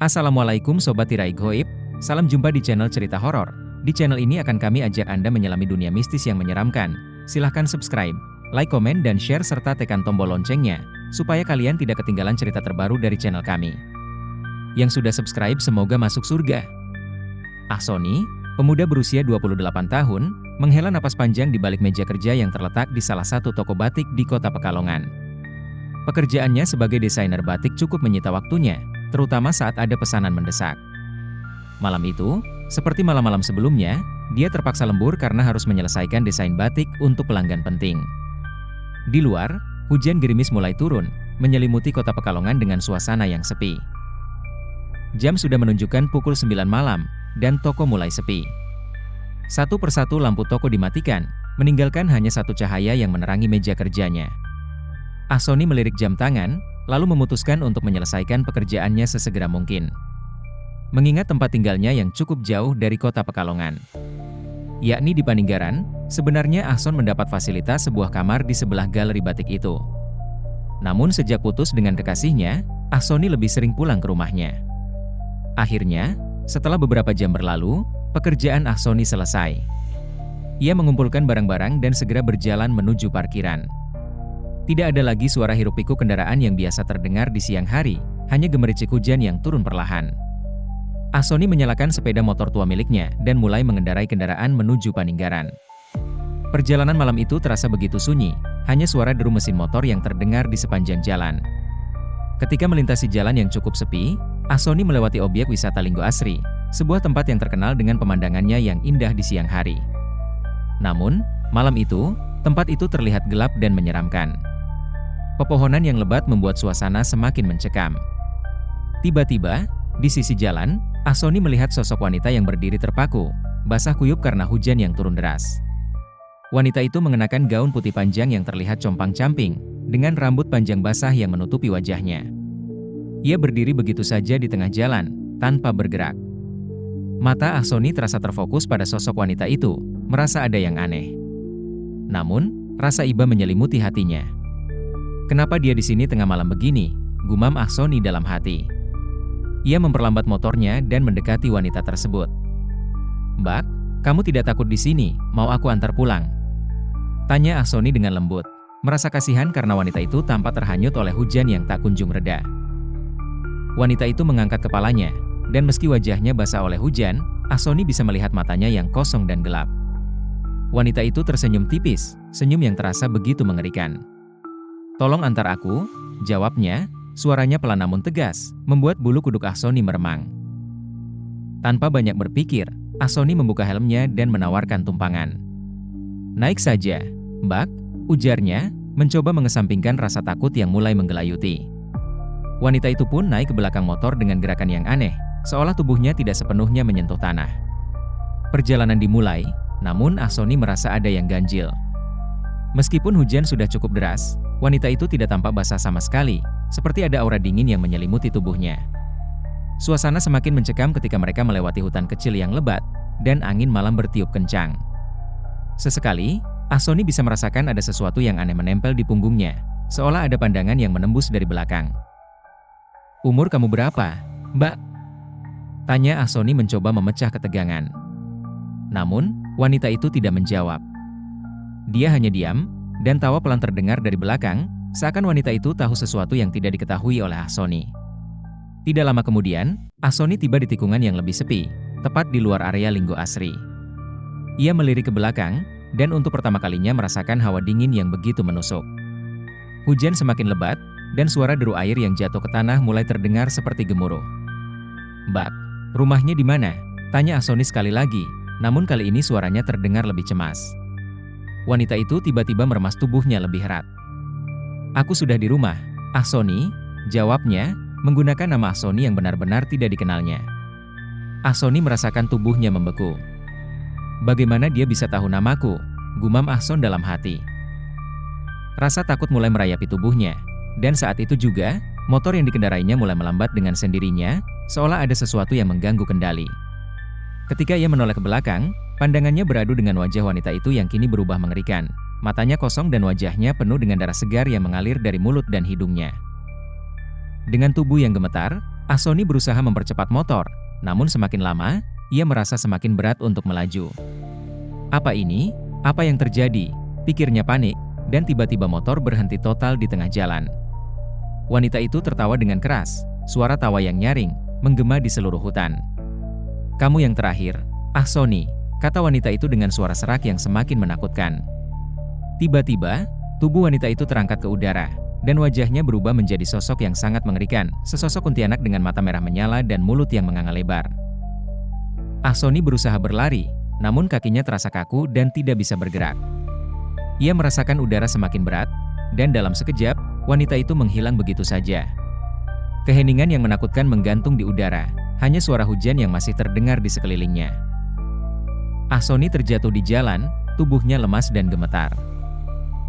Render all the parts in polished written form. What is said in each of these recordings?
Assalamualaikum Sobat Tirai Goib, salam jumpa di channel cerita horor. Di channel ini akan kami ajak Anda menyelami dunia mistis yang menyeramkan. Silahkan subscribe, like, komen, dan share serta tekan tombol loncengnya, supaya kalian tidak ketinggalan cerita terbaru dari channel kami. Yang sudah subscribe semoga masuk surga. Ahsoni, pemuda berusia 28 tahun, menghela napas panjang di balik meja kerja yang terletak di salah satu toko batik di kota Pekalongan. Pekerjaannya sebagai desainer batik cukup menyita waktunya, terutama saat ada pesanan mendesak. Malam itu, seperti malam-malam sebelumnya, dia terpaksa lembur karena harus menyelesaikan desain batik untuk pelanggan penting. Di luar, hujan gerimis mulai turun, menyelimuti kota Pekalongan dengan suasana yang sepi. Jam sudah menunjukkan pukul 9 malam, dan toko mulai sepi. Satu persatu lampu toko dimatikan, meninggalkan hanya satu cahaya yang menerangi meja kerjanya. Ahsoni melirik jam tangan, lalu memutuskan untuk menyelesaikan pekerjaannya sesegera mungkin. Mengingat tempat tinggalnya yang cukup jauh dari kota Pekalongan, yakni di Paninggaran, sebenarnya Ahson mendapat fasilitas sebuah kamar di sebelah galeri batik itu. Namun sejak putus dengan kekasihnya, Ahsoni lebih sering pulang ke rumahnya. Akhirnya, setelah beberapa jam berlalu, pekerjaan Ahsoni selesai. Ia mengumpulkan barang-barang dan segera berjalan menuju parkiran. Tidak ada lagi suara hiruk-pikuk kendaraan yang biasa terdengar di siang hari, hanya gemericik hujan yang turun perlahan. Ahsoni menyalakan sepeda motor tua miliknya dan mulai mengendarai kendaraan menuju Paninggaran. Perjalanan malam itu terasa begitu sunyi, hanya suara deru mesin motor yang terdengar di sepanjang jalan. Ketika melintasi jalan yang cukup sepi, Ahsoni melewati objek wisata Linggo Asri, sebuah tempat yang terkenal dengan pemandangannya yang indah di siang hari. Namun, malam itu, tempat itu terlihat gelap dan menyeramkan. Pepohonan yang lebat membuat suasana semakin mencekam. Tiba-tiba, di sisi jalan, Ahsoni melihat sosok wanita yang berdiri terpaku, basah kuyup karena hujan yang turun deras. Wanita itu mengenakan gaun putih panjang yang terlihat compang-camping, dengan rambut panjang basah yang menutupi wajahnya. Ia berdiri begitu saja di tengah jalan, tanpa bergerak. Mata Ahsoni terasa terfokus pada sosok wanita itu, merasa ada yang aneh. Namun, rasa iba menyelimuti hatinya. Kenapa dia di sini tengah malam begini? Gumam Ahsoni dalam hati. Ia memperlambat motornya dan mendekati wanita tersebut. "Mbak, kamu tidak takut di sini? Mau aku antar pulang?" tanya Ahsoni dengan lembut, merasa kasihan karena wanita itu tampak terhanyut oleh hujan yang tak kunjung reda. Wanita itu mengangkat kepalanya, dan meski wajahnya basah oleh hujan, Ahsoni bisa melihat matanya yang kosong dan gelap. Wanita itu tersenyum tipis, senyum yang terasa begitu mengerikan. "Tolong antar aku," jawabnya, suaranya pelan namun tegas, membuat bulu kuduk Ahsoni meremang. Tanpa banyak berpikir, Ahsoni membuka helmnya dan menawarkan tumpangan. "Naik saja, Mbak," ujarnya, mencoba mengesampingkan rasa takut yang mulai menggelayuti. Wanita itu pun naik ke belakang motor dengan gerakan yang aneh, seolah tubuhnya tidak sepenuhnya menyentuh tanah. Perjalanan dimulai, namun Ahsoni merasa ada yang ganjil. Meskipun hujan sudah cukup deras, wanita itu tidak tampak basah sama sekali, seperti ada aura dingin yang menyelimuti tubuhnya. Suasana semakin mencekam ketika mereka melewati hutan kecil yang lebat, dan angin malam bertiup kencang. Sesekali, Ahsoni bisa merasakan ada sesuatu yang aneh menempel di punggungnya, seolah ada pandangan yang menembus dari belakang. "Umur kamu berapa, Mbak?" tanya Ahsoni mencoba memecah ketegangan. Namun, wanita itu tidak menjawab. Dia hanya diam, dan tawa pelan terdengar dari belakang, seakan wanita itu tahu sesuatu yang tidak diketahui oleh Ahsoni. Tidak lama kemudian, Ahsoni tiba di tikungan yang lebih sepi, tepat di luar area Linggo Asri. Ia melirik ke belakang, dan untuk pertama kalinya merasakan hawa dingin yang begitu menusuk. Hujan semakin lebat, dan suara deru air yang jatuh ke tanah mulai terdengar seperti gemuruh. "Mbak, rumahnya di mana?" tanya Ahsoni sekali lagi, namun kali ini suaranya terdengar lebih cemas. Wanita itu tiba-tiba meremas tubuhnya lebih erat. "Aku sudah di rumah, Ahsoni," jawabnya, menggunakan nama Ahsoni yang benar-benar tidak dikenalnya. Ahsoni merasakan tubuhnya membeku. "Bagaimana dia bisa tahu namaku?" gumam Ahson dalam hati. Rasa takut mulai merayapi tubuhnya, dan saat itu juga, motor yang dikendarainya mulai melambat dengan sendirinya, seolah ada sesuatu yang mengganggu kendali. Ketika ia menoleh ke belakang, pandangannya beradu dengan wajah wanita itu yang kini berubah mengerikan. Matanya kosong dan wajahnya penuh dengan darah segar yang mengalir dari mulut dan hidungnya. Dengan tubuh yang gemetar, Ahsoni berusaha mempercepat motor, namun semakin lama, ia merasa semakin berat untuk melaju. Apa ini? Apa yang terjadi? Pikirnya panik, dan tiba-tiba motor berhenti total di tengah jalan. Wanita itu tertawa dengan keras, suara tawa yang nyaring, menggema di seluruh hutan. "Kamu yang terakhir, Ahsoni," kata wanita itu dengan suara serak yang semakin menakutkan. Tiba-tiba, tubuh wanita itu terangkat ke udara, dan wajahnya berubah menjadi sosok yang sangat mengerikan, sesosok kuntilanak dengan mata merah menyala dan mulut yang menganga lebar. Ahsoni berusaha berlari, namun kakinya terasa kaku dan tidak bisa bergerak. Ia merasakan udara semakin berat, dan dalam sekejap, wanita itu menghilang begitu saja. Keheningan yang menakutkan menggantung di udara, hanya suara hujan yang masih terdengar di sekelilingnya. Ahsoni terjatuh di jalan, tubuhnya lemas dan gemetar.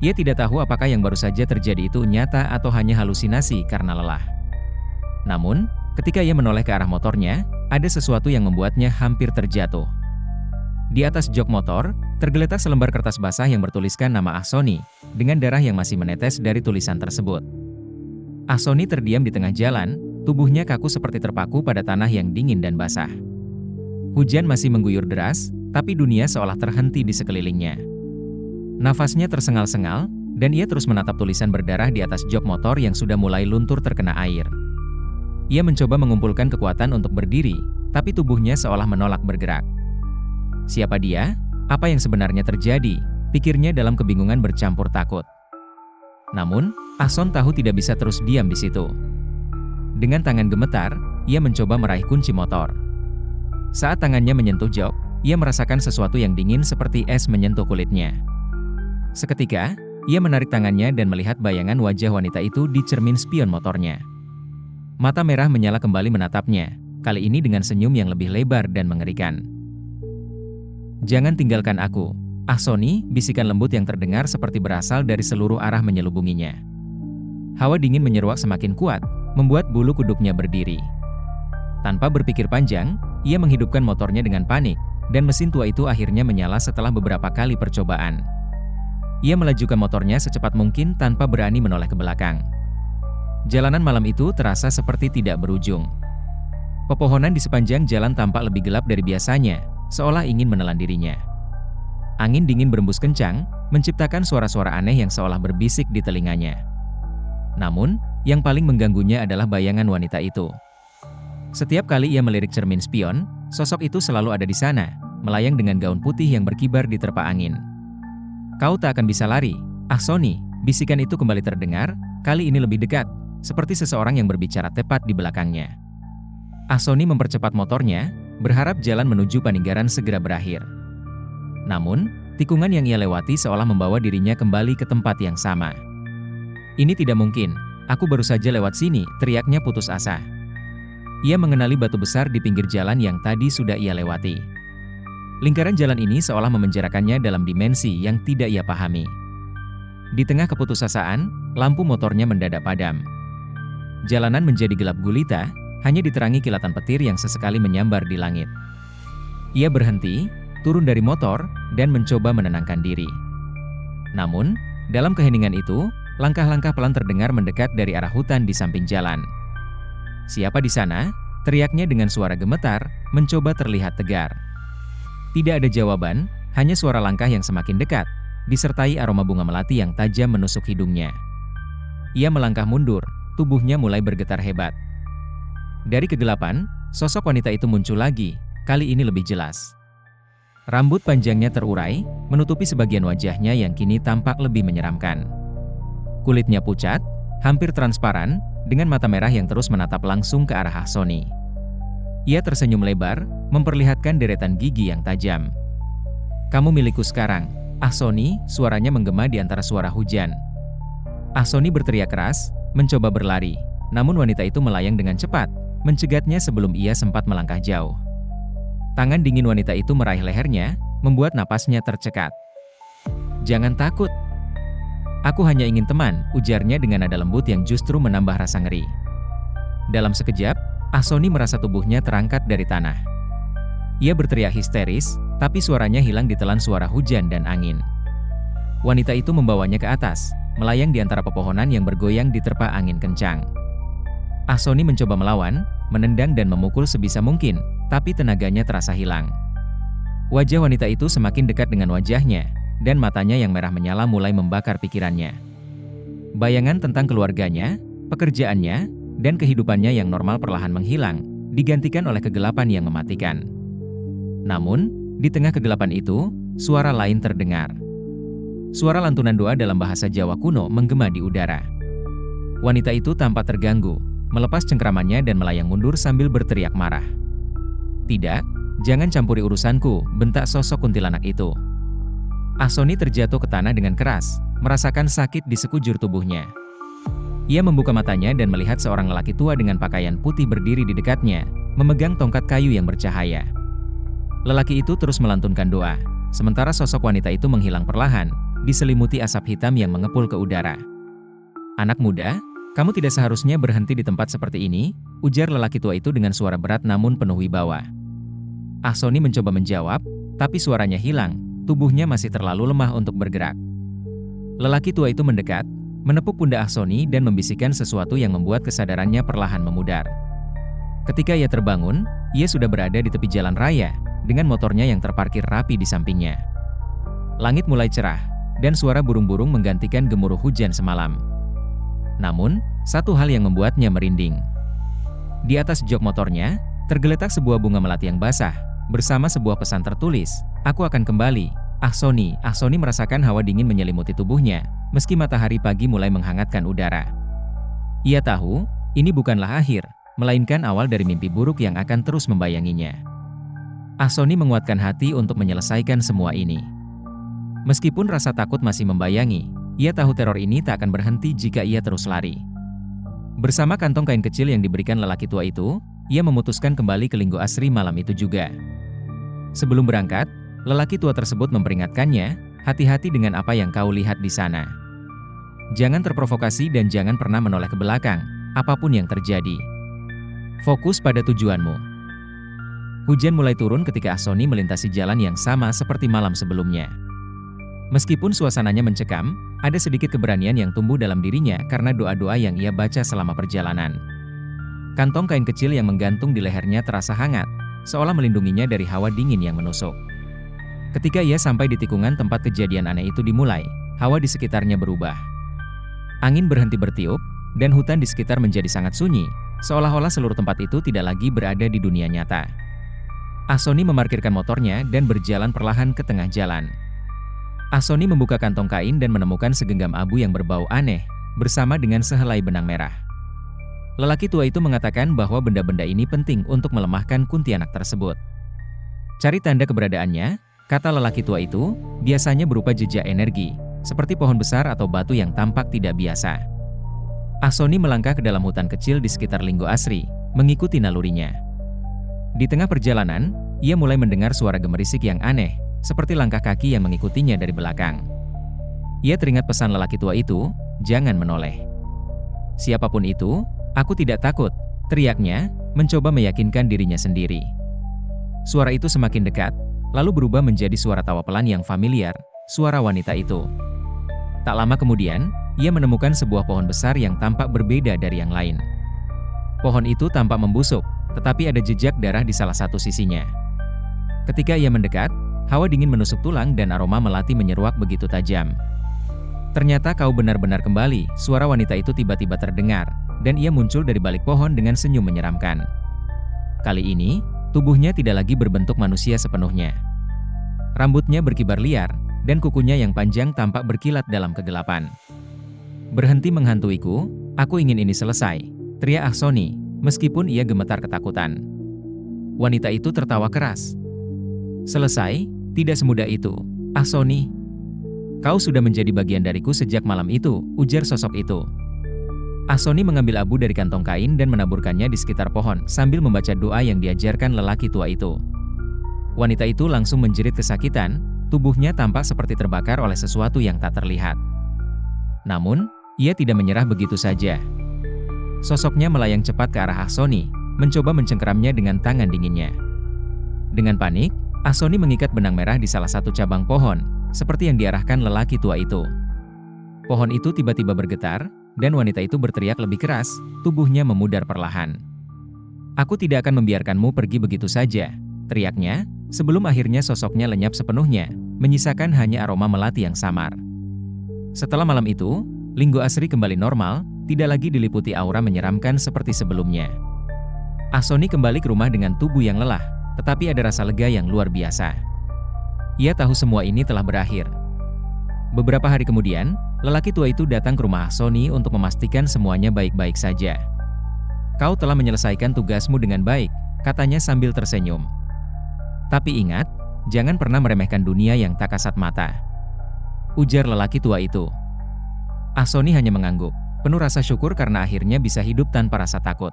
Ia tidak tahu apakah yang baru saja terjadi itu nyata atau hanya halusinasi karena lelah. Namun, ketika ia menoleh ke arah motornya, ada sesuatu yang membuatnya hampir terjatuh. Di atas jok motor, tergeletak selembar kertas basah yang bertuliskan nama Ahsoni, dengan darah yang masih menetes dari tulisan tersebut. Ahsoni terdiam di tengah jalan, tubuhnya kaku seperti terpaku pada tanah yang dingin dan basah. Hujan masih mengguyur deras, tapi dunia seolah terhenti di sekelilingnya. Nafasnya tersengal-sengal, dan ia terus menatap tulisan berdarah di atas jok motor yang sudah mulai luntur terkena air. Ia mencoba mengumpulkan kekuatan untuk berdiri, tapi tubuhnya seolah menolak bergerak. Siapa dia? Apa yang sebenarnya terjadi? Pikirnya dalam kebingungan bercampur takut. Namun, Ahson tahu tidak bisa terus diam di situ. Dengan tangan gemetar, ia mencoba meraih kunci motor. Saat tangannya menyentuh jok, ia merasakan sesuatu yang dingin seperti es menyentuh kulitnya. Seketika, ia menarik tangannya dan melihat bayangan wajah wanita itu di cermin spion motornya. Mata merah menyala kembali menatapnya, kali ini dengan senyum yang lebih lebar dan mengerikan. "Jangan tinggalkan aku, Ahsoni," bisikan lembut yang terdengar seperti berasal dari seluruh arah menyelubunginya. Hawa dingin menyeruak semakin kuat, membuat bulu kuduknya berdiri. Tanpa berpikir panjang, ia menghidupkan motornya dengan panik, dan mesin tua itu akhirnya menyala setelah beberapa kali percobaan. Ia melajukan motornya secepat mungkin tanpa berani menoleh ke belakang. Jalanan malam itu terasa seperti tidak berujung. Pepohonan di sepanjang jalan tampak lebih gelap dari biasanya, seolah ingin menelan dirinya. Angin dingin berembus kencang, menciptakan suara-suara aneh yang seolah berbisik di telinganya. Namun, yang paling mengganggunya adalah bayangan wanita itu. Setiap kali ia melirik cermin spion, sosok itu selalu ada di sana, melayang dengan gaun putih yang berkibar di terpa angin. "Kau tak akan bisa lari, Ahsoni," bisikan itu kembali terdengar, kali ini lebih dekat, seperti seseorang yang berbicara tepat di belakangnya. Ahsoni mempercepat motornya, berharap jalan menuju Paninggaran segera berakhir. Namun, tikungan yang ia lewati seolah membawa dirinya kembali ke tempat yang sama. "Ini tidak mungkin, aku baru saja lewat sini," teriaknya putus asa. Ia mengenali batu besar di pinggir jalan yang tadi sudah ia lewati. Lingkaran jalan ini seolah memenjarakannya dalam dimensi yang tidak ia pahami. Di tengah keputusasaan, lampu motornya mendadak padam. Jalanan menjadi gelap gulita, hanya diterangi kilatan petir yang sesekali menyambar di langit. Ia berhenti, turun dari motor, dan mencoba menenangkan diri. Namun, dalam keheningan itu, langkah-langkah pelan terdengar mendekat dari arah hutan di samping jalan. "Siapa di sana?" teriaknya dengan suara gemetar, mencoba terlihat tegar. Tidak ada jawaban, hanya suara langkah yang semakin dekat, disertai aroma bunga melati yang tajam menusuk hidungnya. Ia melangkah mundur, tubuhnya mulai bergetar hebat. Dari kegelapan, sosok wanita itu muncul lagi, kali ini lebih jelas. Rambut panjangnya terurai, menutupi sebagian wajahnya yang kini tampak lebih menyeramkan. Kulitnya pucat, hampir transparan, dengan mata merah yang terus menatap langsung ke arah Ahsoni. Ia tersenyum lebar, memperlihatkan deretan gigi yang tajam. "Kamu milikku sekarang, Ahsoni," suaranya menggema di antara suara hujan. Ahsoni berteriak keras, mencoba berlari, namun wanita itu melayang dengan cepat, mencegatnya sebelum ia sempat melangkah jauh. Tangan dingin wanita itu meraih lehernya, membuat napasnya tercekat. "Jangan takut. Aku hanya ingin teman," ujarnya dengan nada lembut yang justru menambah rasa ngeri. Dalam sekejap, Ahsoni merasa tubuhnya terangkat dari tanah. Ia berteriak histeris, tapi suaranya hilang ditelan suara hujan dan angin. Wanita itu membawanya ke atas, melayang di antara pepohonan yang bergoyang diterpa angin kencang. Ahsoni mencoba melawan, menendang dan memukul sebisa mungkin, tapi tenaganya terasa hilang. Wajah wanita itu semakin dekat dengan wajahnya, dan matanya yang merah menyala mulai membakar pikirannya. Bayangan tentang keluarganya, pekerjaannya, dan kehidupannya yang normal perlahan menghilang, digantikan oleh kegelapan yang mematikan. Namun, di tengah kegelapan itu, suara lain terdengar. Suara lantunan doa dalam bahasa Jawa kuno menggema di udara. Wanita itu tampak terganggu, melepas cengkramannya dan melayang mundur sambil berteriak marah. "Tidak, jangan campuri urusanku," bentak sosok kuntilanak itu. Ahsoni terjatuh ke tanah dengan keras, merasakan sakit di sekujur tubuhnya. Ia membuka matanya dan melihat seorang lelaki tua dengan pakaian putih berdiri di dekatnya, memegang tongkat kayu yang bercahaya. Lelaki itu terus melantunkan doa, sementara sosok wanita itu menghilang perlahan, diselimuti asap hitam yang mengepul ke udara. "Anak muda, kamu tidak seharusnya berhenti di tempat seperti ini," ujar lelaki tua itu dengan suara berat namun penuh wibawa. Ahsoni mencoba menjawab, tapi suaranya hilang, tubuhnya masih terlalu lemah untuk bergerak. Lelaki tua itu mendekat, menepuk pundak Ahsoni dan membisikkan sesuatu yang membuat kesadarannya perlahan memudar. Ketika ia terbangun, ia sudah berada di tepi jalan raya, dengan motornya yang terparkir rapi di sampingnya. Langit mulai cerah, dan suara burung-burung menggantikan gemuruh hujan semalam. Namun, satu hal yang membuatnya merinding. Di atas jok motornya, tergeletak sebuah bunga melati yang basah, bersama sebuah pesan tertulis, "Aku akan kembali, Ahsoni." Ahsoni merasakan hawa dingin menyelimuti tubuhnya, meski matahari pagi mulai menghangatkan udara. Ia tahu, ini bukanlah akhir, melainkan awal dari mimpi buruk yang akan terus membayanginya. Ahsoni menguatkan hati untuk menyelesaikan semua ini. Meskipun rasa takut masih membayangi, ia tahu teror ini tak akan berhenti jika ia terus lari. Bersama kantong kain kecil yang diberikan lelaki tua itu, ia memutuskan kembali ke Linggo Asri malam itu juga. Sebelum berangkat, lelaki tua tersebut memperingatkannya, "Hati-hati dengan apa yang kau lihat di sana. Jangan terprovokasi dan jangan pernah menoleh ke belakang, apapun yang terjadi. Fokus pada tujuanmu." Hujan mulai turun ketika Ahsoni melintasi jalan yang sama seperti malam sebelumnya. Meskipun suasananya mencekam, ada sedikit keberanian yang tumbuh dalam dirinya karena doa-doa yang ia baca selama perjalanan. Kantong kain kecil yang menggantung di lehernya terasa hangat, seolah melindunginya dari hawa dingin yang menusuk. Ketika ia sampai di tikungan tempat kejadian aneh itu dimulai, hawa di sekitarnya berubah. Angin berhenti bertiup, dan hutan di sekitar menjadi sangat sunyi, seolah-olah seluruh tempat itu tidak lagi berada di dunia nyata. Ahsoni memarkirkan motornya dan berjalan perlahan ke tengah jalan. Ahsoni membuka kantong kain dan menemukan segenggam abu yang berbau aneh, bersama dengan sehelai benang merah. Lelaki tua itu mengatakan bahwa benda-benda ini penting untuk melemahkan kuntilanak tersebut. "Cari tanda keberadaannya," kata lelaki tua itu, "biasanya berupa jejak energi, seperti pohon besar atau batu yang tampak tidak biasa." Ahsoni melangkah ke dalam hutan kecil di sekitar Linggo Asri, mengikuti nalurinya. Di tengah perjalanan, ia mulai mendengar suara gemerisik yang aneh, seperti langkah kaki yang mengikutinya dari belakang. Ia teringat pesan lelaki tua itu, "Jangan menoleh." "Siapapun itu, aku tidak takut," teriaknya, mencoba meyakinkan dirinya sendiri. Suara itu semakin dekat, lalu berubah menjadi suara tawa pelan yang familiar, suara wanita itu. Tak lama kemudian, ia menemukan sebuah pohon besar yang tampak berbeda dari yang lain. Pohon itu tampak membusuk, tetapi ada jejak darah di salah satu sisinya. Ketika ia mendekat, hawa dingin menusuk tulang dan aroma melati menyeruak begitu tajam. "Ternyata kau benar-benar kembali," suara wanita itu tiba-tiba terdengar, dan ia muncul dari balik pohon dengan senyum menyeramkan. Kali ini, tubuhnya tidak lagi berbentuk manusia sepenuhnya. Rambutnya berkibar liar, dan kukunya yang panjang tampak berkilat dalam kegelapan. "Berhenti menghantuiku, aku ingin ini selesai," teriak Ahsoni, meskipun ia gemetar ketakutan. Wanita itu tertawa keras. "Selesai? Tidak semudah itu, Ahsoni. Kau sudah menjadi bagian dariku sejak malam itu," ujar sosok itu. Ahsoni mengambil abu dari kantong kain dan menaburkannya di sekitar pohon sambil membaca doa yang diajarkan lelaki tua itu. Wanita itu langsung menjerit kesakitan, tubuhnya tampak seperti terbakar oleh sesuatu yang tak terlihat. Namun, ia tidak menyerah begitu saja. Sosoknya melayang cepat ke arah Ahsoni, mencoba mencengkeramnya dengan tangan dinginnya. Dengan panik, Ahsoni mengikat benang merah di salah satu cabang pohon, seperti yang diarahkan lelaki tua itu. Pohon itu tiba-tiba bergetar, dan wanita itu berteriak lebih keras, tubuhnya memudar perlahan. "Aku tidak akan membiarkanmu pergi begitu saja," teriaknya, sebelum akhirnya sosoknya lenyap sepenuhnya, menyisakan hanya aroma melati yang samar. Setelah malam itu, Linggo Asri kembali normal, tidak lagi diliputi aura menyeramkan seperti sebelumnya. Ahsoni kembali ke rumah dengan tubuh yang lelah, tetapi ada rasa lega yang luar biasa. Ia tahu semua ini telah berakhir. Beberapa hari kemudian, lelaki tua itu datang ke rumah Ahsoni untuk memastikan semuanya baik-baik saja. "Kau telah menyelesaikan tugasmu dengan baik," katanya sambil tersenyum. "Tapi ingat, jangan pernah meremehkan dunia yang tak kasat mata," ujar lelaki tua itu. Ahsoni hanya mengangguk, penuh rasa syukur karena akhirnya bisa hidup tanpa rasa takut.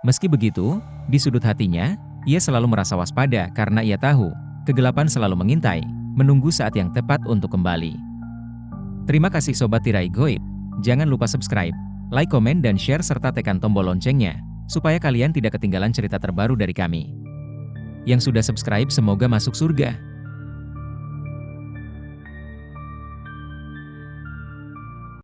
Meski begitu, di sudut hatinya, ia selalu merasa waspada karena ia tahu, kegelapan selalu mengintai, menunggu saat yang tepat untuk kembali. Terima kasih Sobat Tirai Goib. Jangan lupa subscribe, like, komen, dan share serta tekan tombol loncengnya, supaya kalian tidak ketinggalan cerita terbaru dari kami. Yang sudah subscribe semoga masuk surga.